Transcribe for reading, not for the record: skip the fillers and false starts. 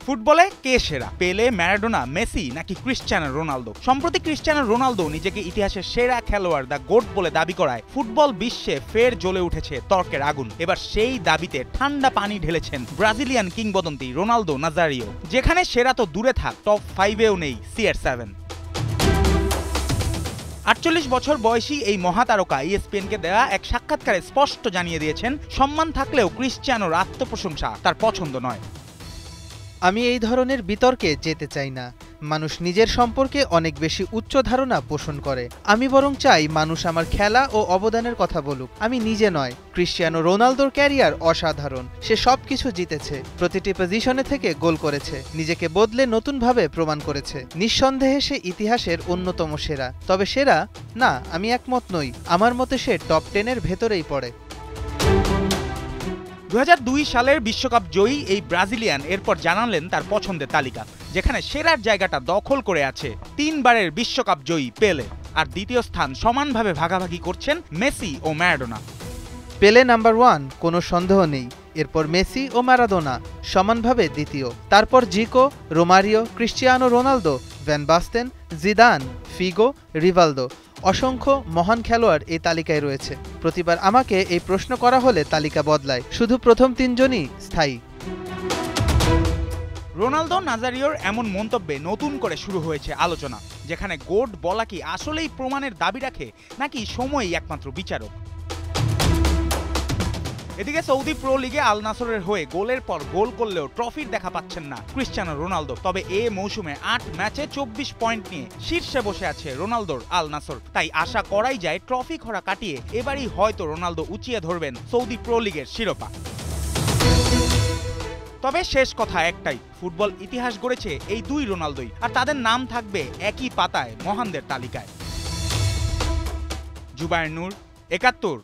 ফুটবলে কে সেরা, পেলে, ম্যারাডোনা, মেসি নাকি ক্রিশ্চিয়ানো রোনালদো? সম্প্রতি ক্রিশ্চিয়ানো রোনালদো নিজেকে ইতিহাসের সেরা খেলোয়াড় দ্য গোট বলে দাবি করায় ফুটবল বিশ্বে ফের জ্বলে উঠেছে তর্কের আগুন। এবার সেই দাবিতে ঠান্ডা পানি ঢেলেছেন ব্রাজিলিয়ান কিংবদন্তি রোনালদো নাজারিও, যেখানে সেরা তো দূরে থাক, টপ 5-এও নেই CR7। 48 বছর বয়সী এই মহাতারকা ESPN-কে দেওয়া এক সাক্ষাৎকারে স্পষ্ট জানিয়ে দিয়েছেন, সম্মান থাকলেও ক্রিশ্চিয়ানোর আত্মপ্রশংসা তার পছন্দ নয়। আমি এই ধরনের বিতর্কে যেতে চাই না। মানুষ নিজের সম্পর্কে অনেক বেশি উচ্চ ধারণা পোষণ করে। আমি বরং চাই মানুষ আমার খেলা ও অবদানের কথা বলুক, আমি নিজে নয়। ক্রিশ্চিয়ানো রোনালদোর ক্যারিয়ার অসাধারণ। সে সবকিছু জিতেছে, প্রতিটি পজিশনে থেকে গোল করেছে, নিজেকে বদলে নতুনভাবে প্রমাণ করেছে। নিঃসন্দেহে সে ইতিহাসের অন্যতম সেরা। তবে সেরা না, আমি একমত নই। আমার মতে সে টপ 10-এর ভেতরেই পড়ে। 2002 সালের বিশ্বকাপ জয়ী এই ব্রাজিলিয়ান এরপর জানালেন তার পছন্দের তালিকা, যেখানে সেরার জায়গাটা দখল করে আছে 3 বারের বিশ্বকাপ জয়ী পেলে, আর দ্বিতীয় স্থান সমানভাবে ভাগাভাগি করছেন মেসি ও ম্যারাডোনা। পেলে নাম্বার 1, কোনো সন্দেহ নেই। এরপর মেসি ও ম্যারাডোনা সমানভাবে দ্বিতীয়। তারপর Zico, Romario, Cristiano Ronaldo, Van Basten, Zidane, Figo, Rivaldo. অসংখ্য মহান খেলোয়াড় এই তালিকায় রয়েছে। প্রতিবার আমাকে এই প্রশ্ন করা হলে তালিকা বদলায়, শুধু প্রথম 3 জনই স্থায়ী। রোনালদো নাজারিওর এমন মন্তব্যে নতুন করে শুরু হয়েছে আলোচনা, যেখানে গোট বলা কি আসলেই প্রমাণের দাবি রাখে, নাকি সময়ই একমাত্র বিচারক। এদিকে সৌদি প্রো লিগে আল নাসরের হয়ে গোলের পর গোল করলেও ট্রফির দেখা পাচ্ছেন না ক্রিশ্চিয়ানো রোনালদো। তবে এ মৌসুমে 8 ম্যাচে 24 পয়েন্ট নিয়ে শীর্ষে বসে আছে রোনালদোর আল নাসর। তাই আশা করাই যায় ট্রফি খরা কাটিয়ে এবারই হয়তো রোনালদো উঁচিয়ে ধরবেন সৌদি প্রো লিগের শিরোপা। তবে শেষ কথা একটাই, ফুটবল ইতিহাস গড়েছে এই 2 রোনালদোই, আর তাদের নাম থাকবে একই পাতায় মহানদের তালিকায়। জুবায়ের নূর, 71।